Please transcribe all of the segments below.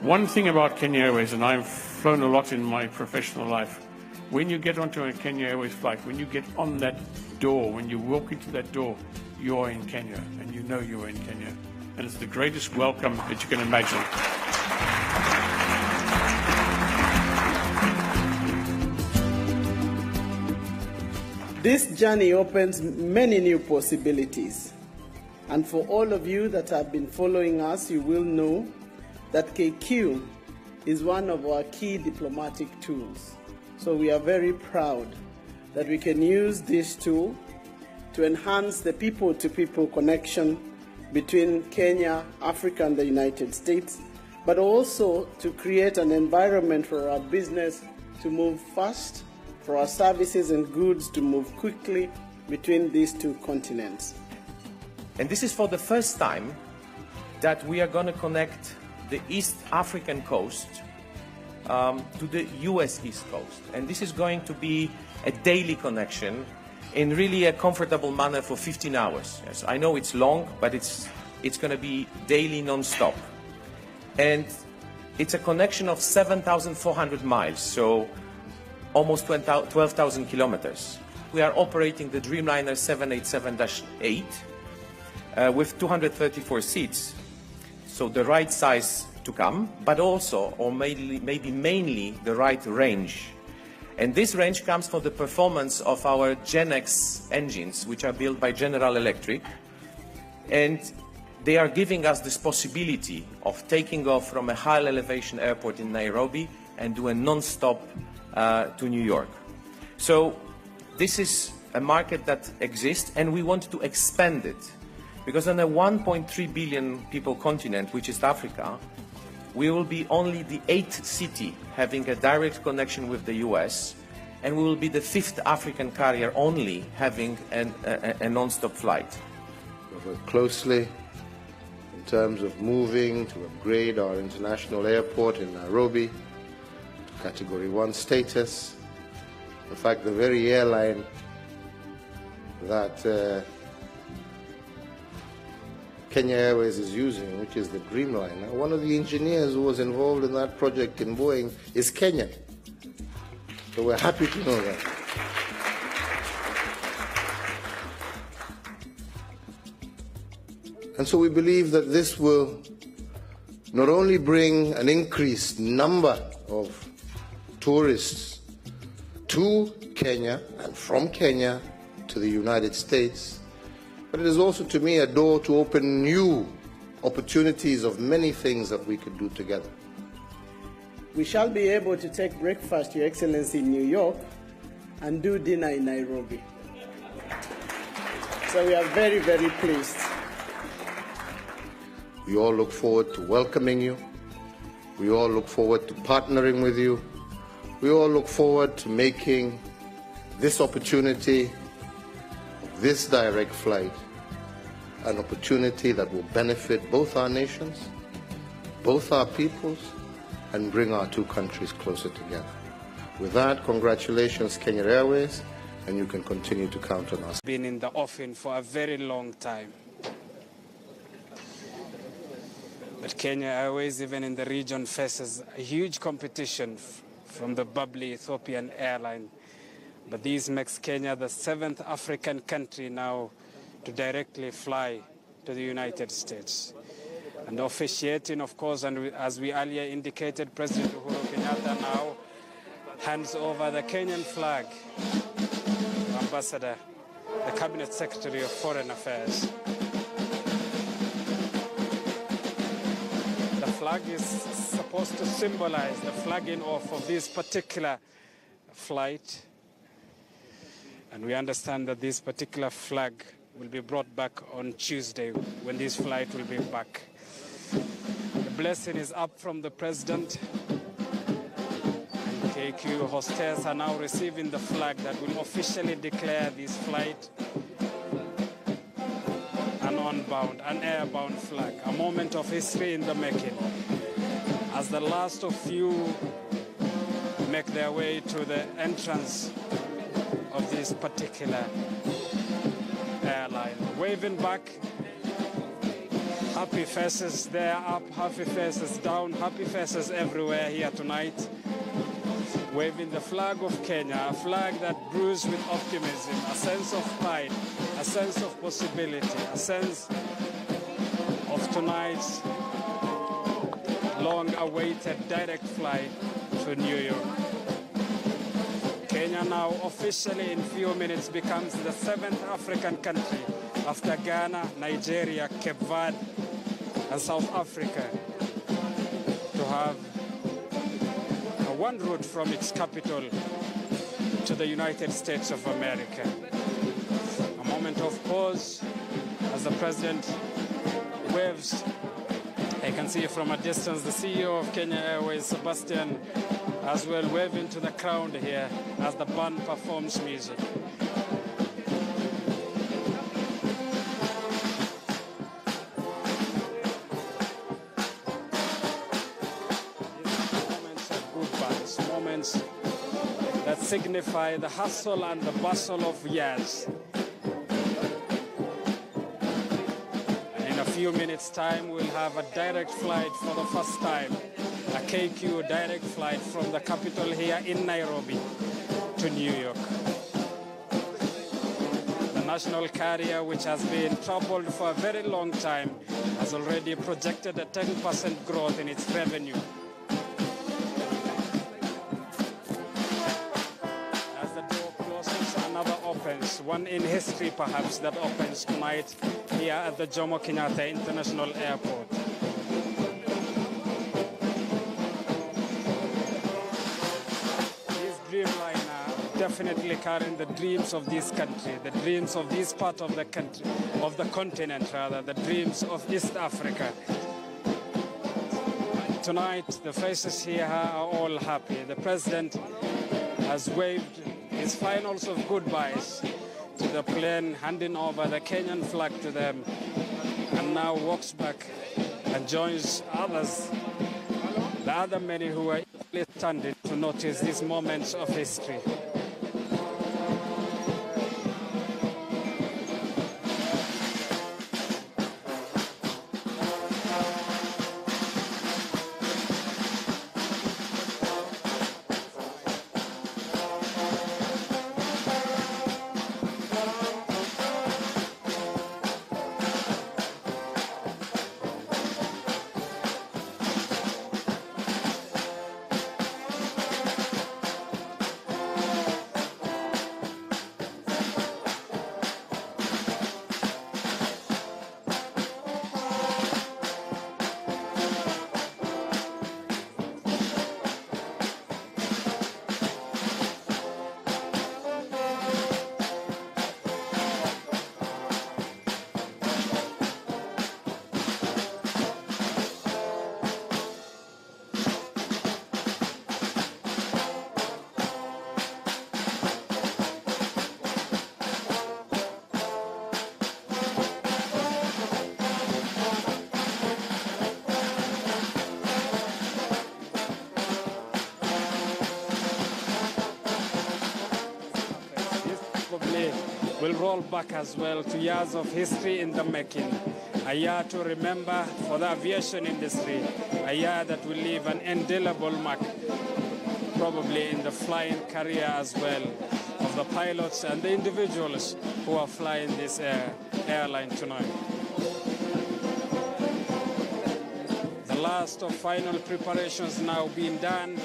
One thing about Kenya Airways, and I've flown a lot in my professional life, when you get onto a Kenya Airways flight, when you get on that door, when you walk into that door, you're in Kenya, and you know you're in Kenya. And it's the greatest welcome that you can imagine. This journey opens many new possibilities. And for all of you that have been following us, you will know that KQ is one of our key diplomatic tools. So we are very proud that we can use this tool to enhance the people-to-people connection between Kenya, Africa, and the United States, but also to create an environment for our business to move fast, for our services and goods to move quickly between these two continents. And this is for the first time that we are going to connect the East African coast to the US East Coast. And this is going to be a daily connection in really a comfortable manner for 15 hours. Yes, I know it's long, but it's going to be daily non-stop. And it's a connection of 7,400 miles, so almost 12,000 kilometers. We are operating the Dreamliner 787-8 with 234 seats, so the right size to come, but also, or maybe mainly, the right range. And this range comes from the performance of our GenX engines, which are built by General Electric, and they are giving us this possibility of taking off from a high elevation airport in Nairobi and do a non-stop to New York. So this is a market that exists, and we want to expand it, because on a 1.3 billion people continent, which is Africa, we will be only the 8th city having a direct connection with the US, and we will be the 5th African carrier only having a non-stop flight. We work closely in terms of moving to upgrade our international airport in Nairobi to Category 1 status. In fact, the very airline that Kenya Airways is using, which is the Dreamliner, one of the engineers who was involved in that project in Boeing is Kenyan. So we're happy to know that. And so we believe that this will not only bring an increased number of tourists to Kenya and from Kenya to the United States, but it is also, to me, a door to open new opportunities of many things that we could do together. We shall be able to take breakfast, Your Excellency, in New York and do dinner in Nairobi. So we are very, very pleased. We all look forward to welcoming you. We all look forward to partnering with you. We all look forward to making this opportunity, this direct flight, an opportunity that will benefit both our nations, both our peoples, and bring our two countries closer together. With that, congratulations, Kenya Airways, and you can continue to count on us. Been in the offing for a very long time. But Kenya Airways, even in the region, faces a huge competition from the bubbly Ethiopian airline. But this makes Kenya the 7th African country now to directly fly to the United States. And officiating, of course, and as we earlier indicated, President Uhuru Kenyatta now hands over the Kenyan flag to Ambassador, the Cabinet Secretary of Foreign Affairs. The flag is supposed to symbolize the flagging off of this particular flight. And we understand that this particular flag will be brought back on Tuesday when this flight will be back. The blessing is up from the President. And KQ hostess are now receiving the flag that will officially declare this flight an airbound flag, a moment of history in the making. As the last of few make their way to the entrance of this particular airline. Waving back Happy faces there up, happy faces down, happy faces everywhere here tonight. Waving the flag of Kenya, a flag that brews with optimism, a sense of pride, a sense of possibility, a sense of tonight's long-awaited direct flight to New York. Kenya now officially in few minutes becomes the 7th African country after Ghana, Nigeria, Cape Verde, and South Africa to have one route from its capital to the United States of America. A moment of pause as the president waves. I can see from a distance the CEO of Kenya Airways, Sebastian, as well waving to the crowd here as the band performs music. That signify the hustle and the bustle of years. And in a few minutes' time, we'll have a direct flight for the first time, a KQ direct flight from the capital here in Nairobi to New York. The national carrier, which has been troubled for a very long time, has already projected a 10% growth in its revenue. One in history, perhaps, that opens tonight here at the Jomo Kenyatta International Airport. This Dreamliner definitely carrying the dreams of this country, the dreams of this part of the country, of the continent rather, the dreams of East Africa. Tonight, the faces here are all happy. The president has waved his finals of goodbyes to the plane, handing over the Kenyan flag to them, and now walks back and joins others, the other many who are standing to notice these moments of history. Will roll back as well to years of history in the making. A year to remember for the aviation industry, a year that will leave an indelible mark, probably in the flying career as well, of the pilots and the individuals who are flying this airline tonight. The last of final preparations now being done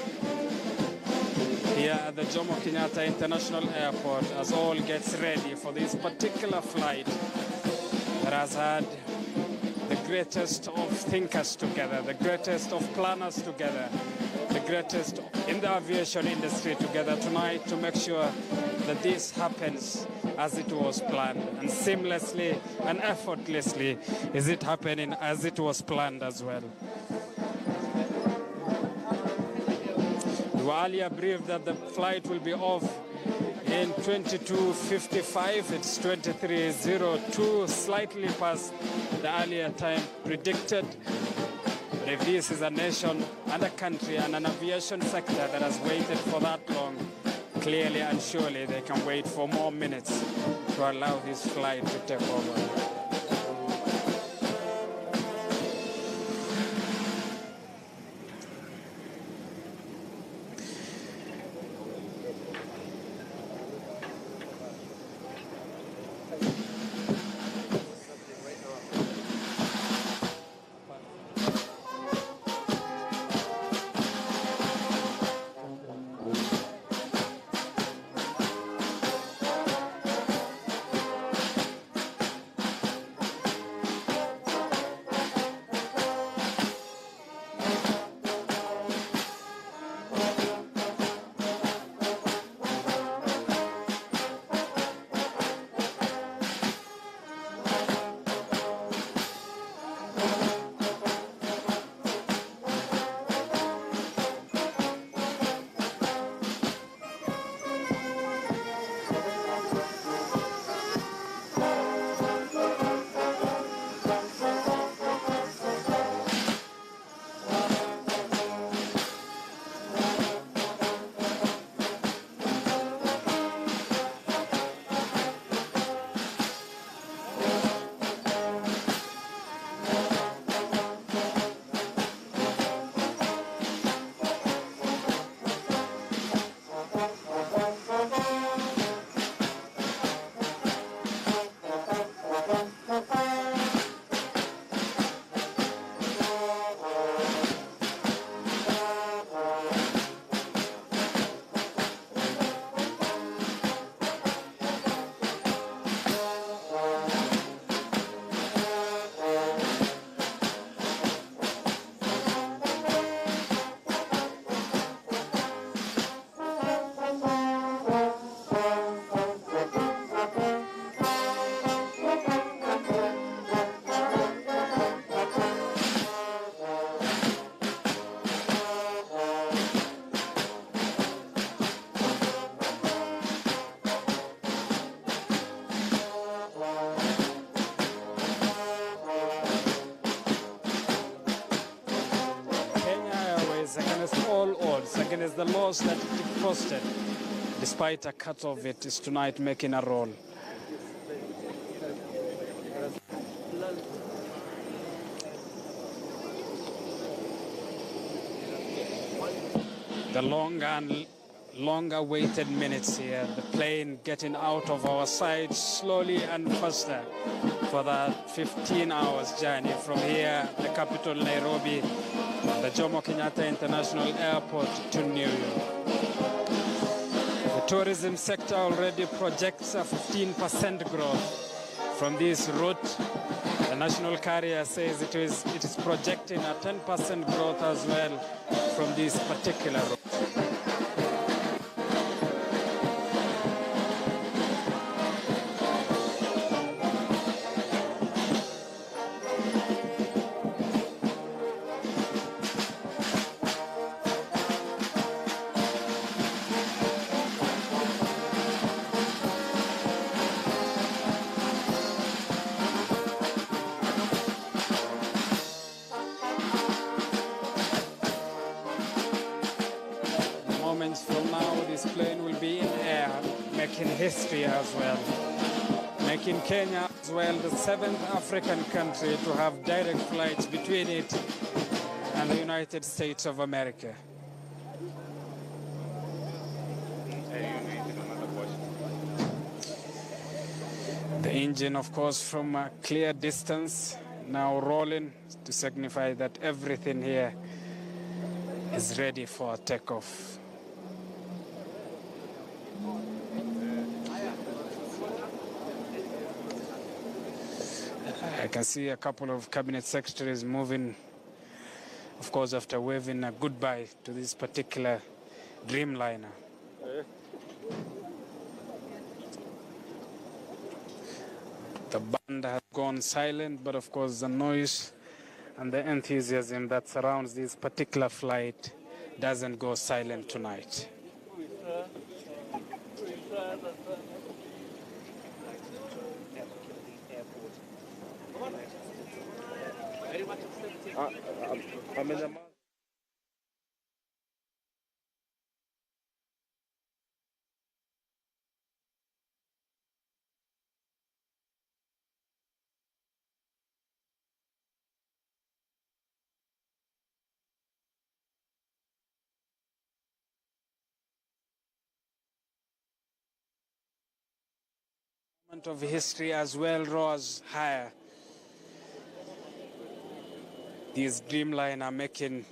here at the Jomo Kenyatta International Airport as all gets ready for this particular flight that has had the greatest of thinkers together, the greatest of planners together, the greatest in the aviation industry together tonight to make sure that this happens as it was planned, and seamlessly and effortlessly is it happening as it was planned as well. We were earlier briefed that the flight will be off in 22:55. It's 23:02, slightly past the earlier time predicted. But if this is a nation and a country and an aviation sector that has waited for that long, clearly and surely they can wait for more minutes to allow this flight to take over. again is the loss that it posted. Despite a cut of it, is tonight making a roll. The long-awaited minutes here, the plane getting out of our sight slowly and faster for that 15 hours journey from here, the capital Nairobi, the Jomo Kenyatta International Airport to New York. The tourism sector already projects a 15% growth from this route. The national carrier says it is projecting a 10% growth as well from this particular route. Moments from now, this plane will be in air, making history as well. Making Kenya as well the 7th African country to have direct flights between it and the United States of America. The engine, of course, from a clear distance, now rolling to signify that everything here is ready for takeoff. I can see a couple of cabinet secretaries moving, of course, after waving a goodbye to this particular Dreamliner. The band has gone silent, but of course the noise and the enthusiasm that surrounds this particular flight doesn't go silent tonight. I'm in the moment of history as well rose higher. These Dreamliner making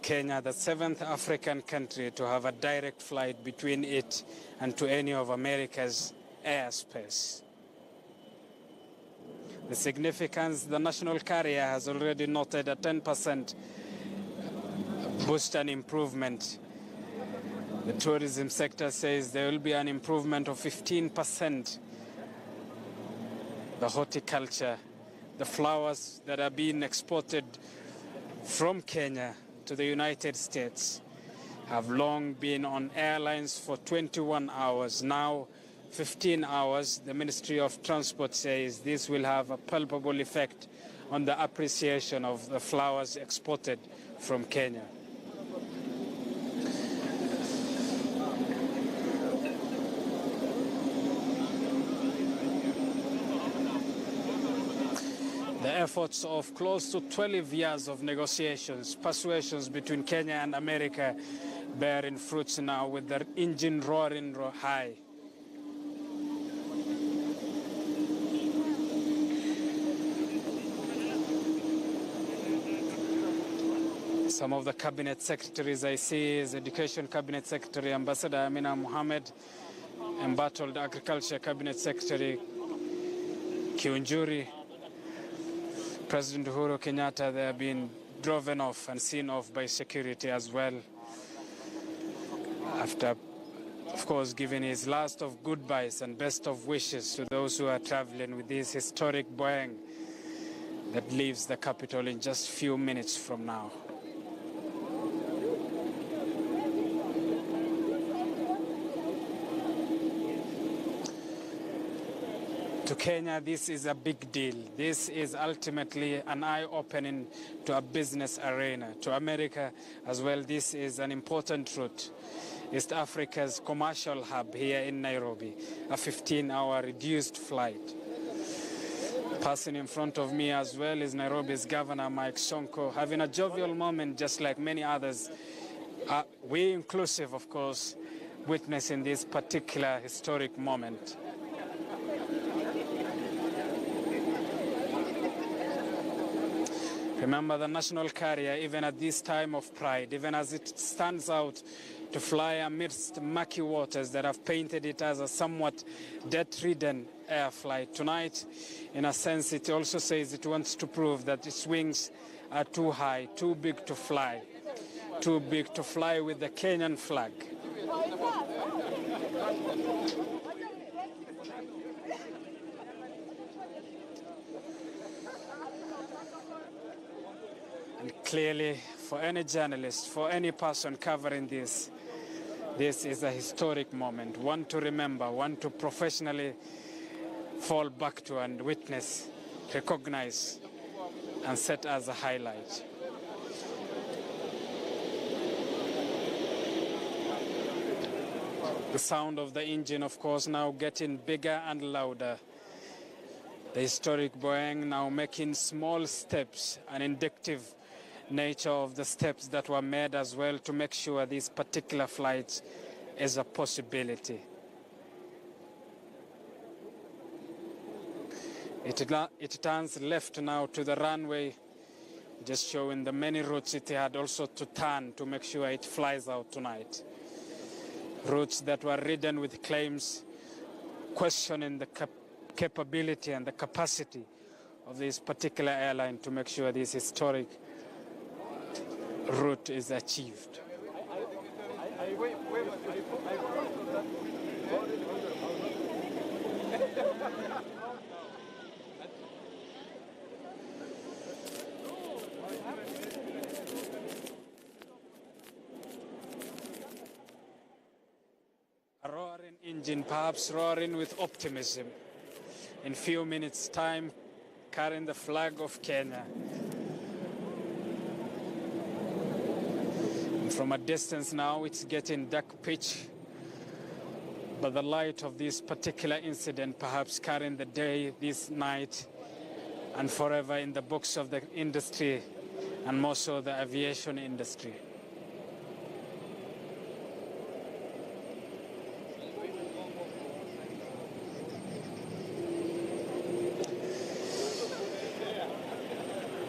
Kenya the 7th African country to have a direct flight between it and to any of America's airspace. The significance, the national carrier has already noted a 10% boost and improvement. The tourism sector says there will be an improvement of 15%. The horticulture, the flowers that are being exported from Kenya to the United States have long been on airlines for 21 hours. Now, 15 hours. The Ministry of Transport says this will have a palpable effect on the appreciation of the flowers exported from Kenya. The efforts of close to 12 years of negotiations, persuasions between Kenya and America bearing fruits now with their engine roaring high. Some of the cabinet secretaries I see is Education Cabinet Secretary Ambassador Amina Mohammed, Embattled Agriculture Cabinet Secretary Kiunjuri, President Uhuru Kenyatta. They have been driven off and seen off by security as well. After, of course, giving his last of goodbyes and best of wishes to those who are traveling with this historic Boeing that leaves the capital in just a few minutes from now. To Kenya, this is a big deal. This is ultimately an eye-opening to a business arena. To America as well, this is an important route. East Africa's commercial hub here in Nairobi, a 15-hour reduced flight. Passing in front of me as well is Nairobi's Governor Mike Sonko, having a jovial moment just like many others. We inclusive, of course, witnessing this particular historic moment. Remember, the national carrier, even at this time of pride, even as it stands out to fly amidst murky waters that have painted it as a somewhat death-ridden air flight. Tonight, in a sense, it also says it wants to prove that its wings are too high, too big to fly with the Kenyan flag. And clearly, for any journalist, for any person covering this is a historic moment, one to remember, one to professionally fall back to and witness, recognize, and set as a highlight. The sound of the engine, of course, now getting bigger and louder. The historic Boeing now making small steps, an indicative nature of the steps that were made as well to make sure this particular flight is a possibility. It turns left now to the runway, just showing the many routes it had also to turn to make sure it flies out tonight. Routes that were ridden with claims questioning the capability and the capacity of this particular airline to make sure this historic route is achieved. A roaring engine, perhaps roaring with optimism. In few minutes' time, carrying the flag of Kenya. From a distance now, it's getting dark pitch, but the light of this particular incident perhaps carrying the day, this night, and forever in the books of the industry, and more so the aviation industry.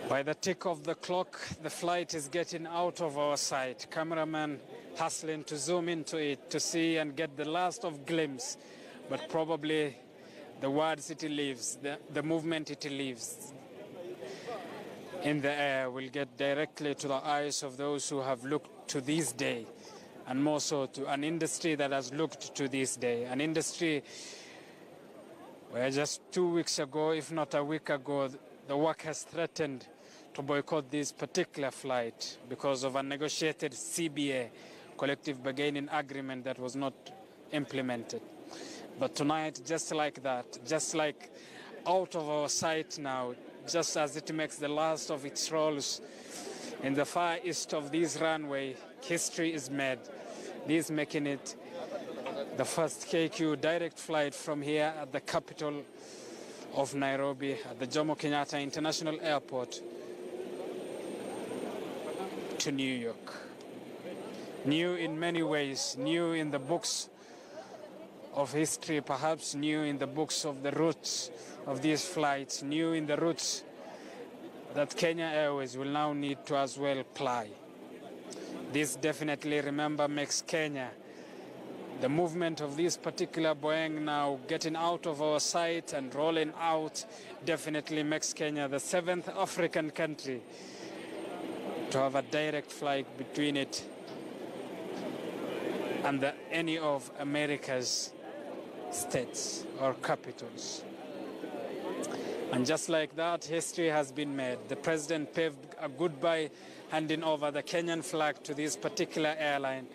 By the tick of the clock, the flight is getting out of our sight. Cameraman hustling to zoom into it to see and get the last of glimpse, but probably the words it leaves, the movement it leaves in the air will get directly to the eyes of those who have looked to this day, and more so to an industry that has looked to this day, an industry where just 2 weeks ago, if not a week ago, the workers threatened to boycott this particular flight because of a negotiated CBA, collective bargaining agreement, that was not implemented. But tonight, just like that, just like out of our sight now, just as it makes the last of its rolls in the far east of this runway, history is made. This making it the first KQ direct flight from here at the capital of Nairobi, at the Jomo Kenyatta International Airport, to New York. New in many ways, new in the books of history, perhaps new in the books of the routes of these flights, new in the routes that Kenya Airways will now need to as well ply. This definitely, remember, makes Kenya, the movement of this particular Boeing now getting out of our sight and rolling out, definitely makes Kenya the 7th African country to have a direct flight between it and any of America's states or capitals. And just like that, history has been made. The president paved a goodbye, handing over the Kenyan flag to this particular airline,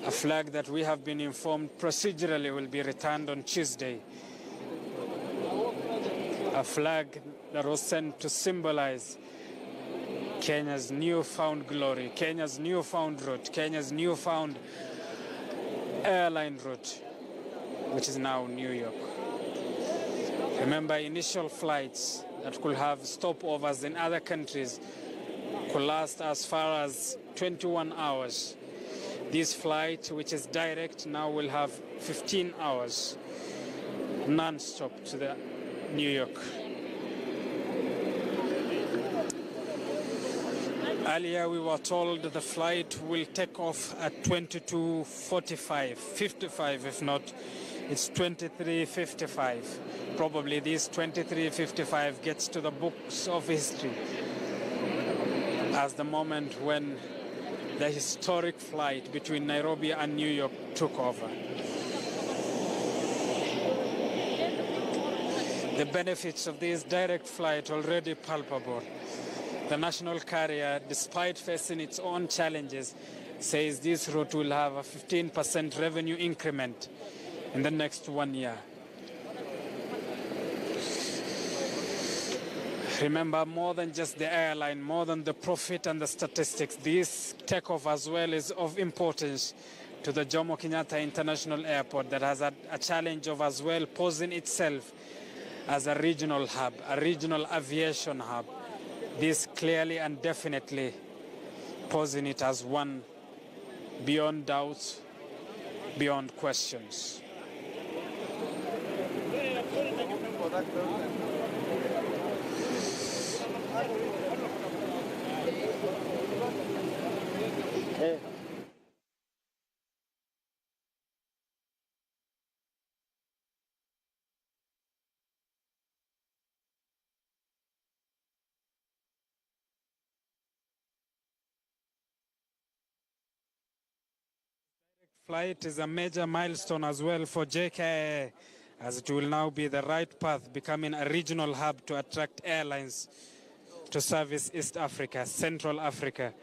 a flag that we have been informed procedurally will be returned on Tuesday a flag that was sent to symbolize Kenya's newfound glory, Kenya's newfound route, Kenya's newfound airline route, which is now New York. Remember, initial flights that could have stopovers in other countries could last as far as 21 hours. This flight, which is direct, now will have 15 hours non-stop to the New York. Earlier we were told the flight will take off at 22:45, 55 if not, it's 23:55. Probably this 23:55 gets to the books of history as the moment when the historic flight between Nairobi and New York took over. The benefits of this direct flight already palpable. The national carrier, despite facing its own challenges, says this route will have a 15% revenue increment in the next 1 year. Remember, more than just the airline, more than the profit and the statistics, this takeoff as well is of importance to the Jomo Kenyatta International Airport that has a challenge of as well posing itself as a regional hub, a regional aviation hub. This clearly and definitely posing it as one beyond doubt, beyond questions. Flight is a major milestone as well for JKIA, as it will now be the right path, becoming a regional hub to attract airlines to service East Africa, Central Africa.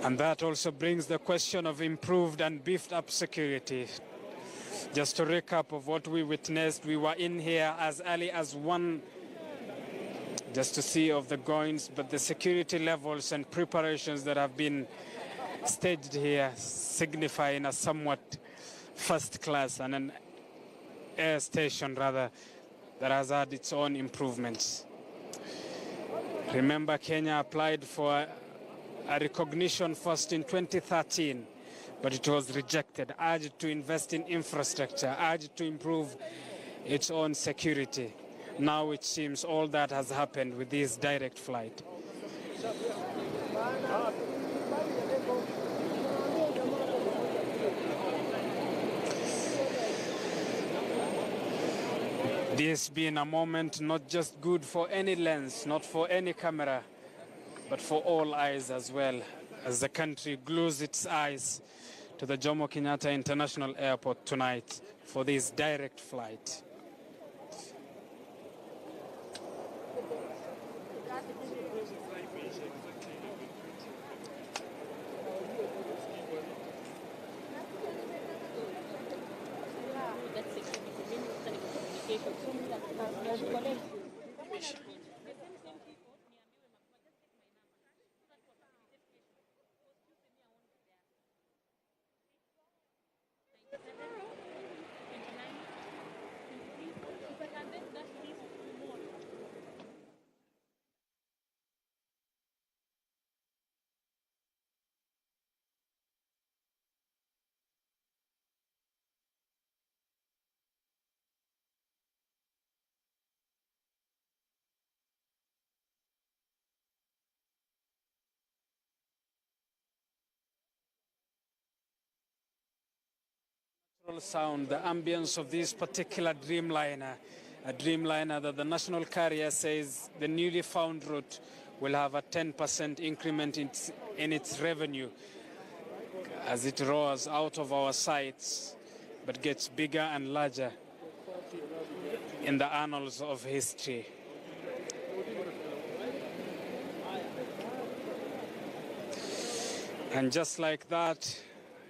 And that also brings the question of improved and beefed up security. Just to recap of what we witnessed, we were in here as early as 1 just to see of the goings, but the security levels and preparations that have been staged here signifying a somewhat first class and an air station rather that has had its own improvements. Remember, Kenya applied for a recognition first in 2013, but it was rejected, urged to invest in infrastructure, urged to improve its own security. Now it seems all that has happened with this direct flight. This being a moment not just good for any lens, not for any camera, but for all eyes as well, as the country glues its eyes to the Jomo Kenyatta International Airport tonight for this direct flight. Sound, the ambience of this particular Dreamliner, a Dreamliner that the national carrier says the newly found route will have a 10% increment in its revenue as it roars out of our sights, but gets bigger and larger in the annals of history. And just like that,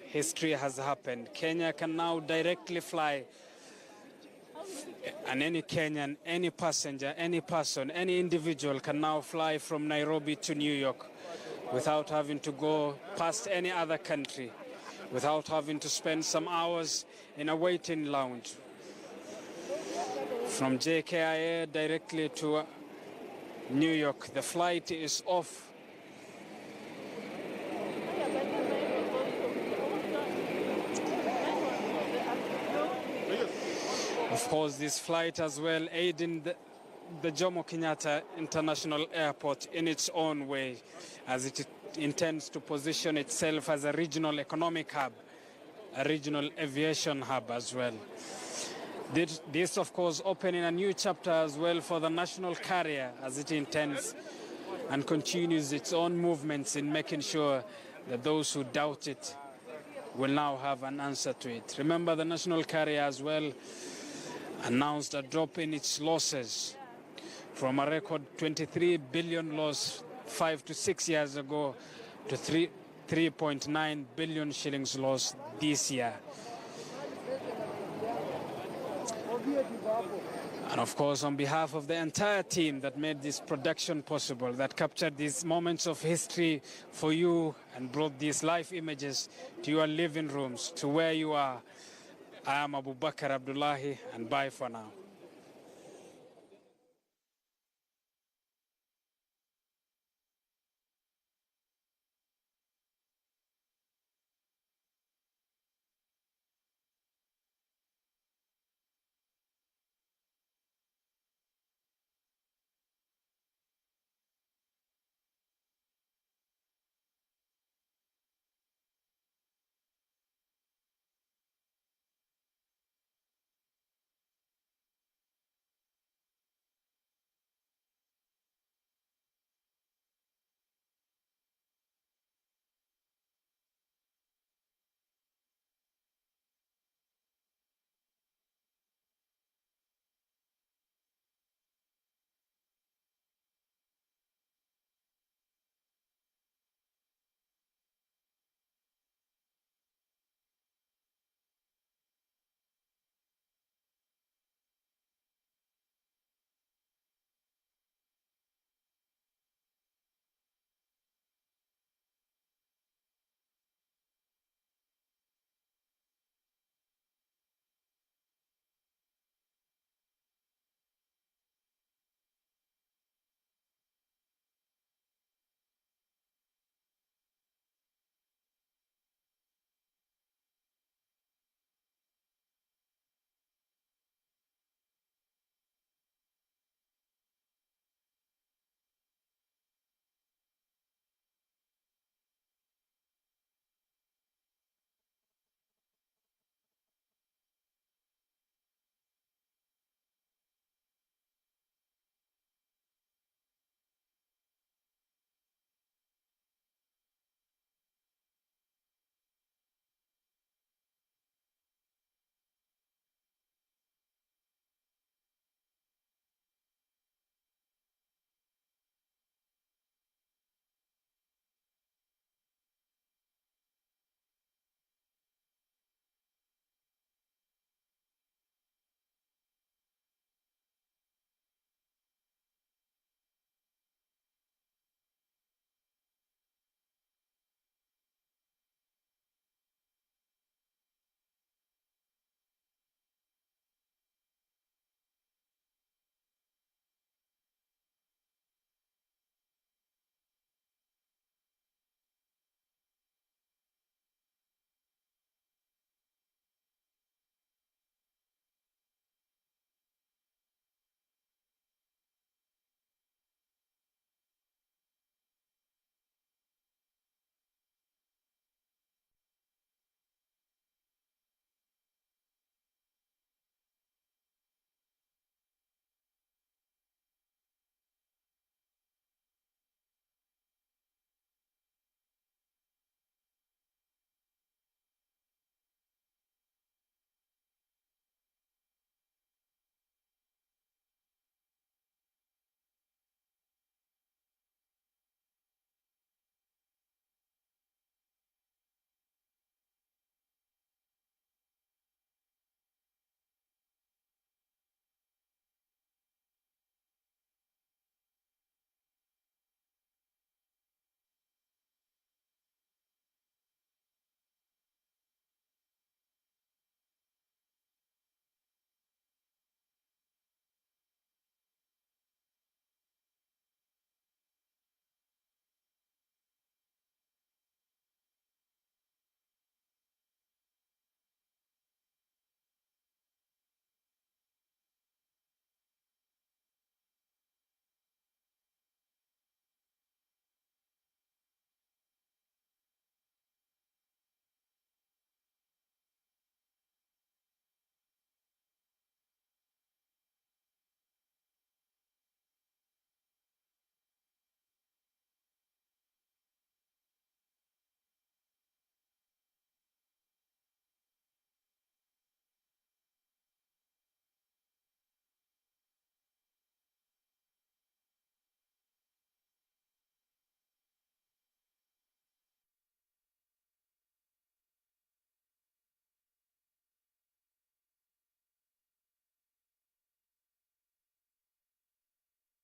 history has happened. Kenya can now directly fly And any Kenyan, any passenger, any person, any individual can now fly from Nairobi to New York without having to go past any other country, without having to spend some hours in a waiting lounge. From JKIA directly to New York, the flight is off. Of course, this flight as well aiding the Jomo Kenyatta International Airport in its own way, as it intends to position itself as a regional economic hub, a regional aviation hub as well. This, of course, opening a new chapter as well for the national carrier, as it intends and continues its own movements in making sure that those who doubt it will now have an answer to it. Remember, the national carrier as well announced a drop in its losses from a record 23 billion loss 5 to 6 years ago to 3.9 billion shillings loss this year. And of course, on behalf of the entire team that made this production possible, that captured these moments of history for you and brought these live images to your living rooms, to where you are, I am Abu Bakr Abdullahi, and bye for now.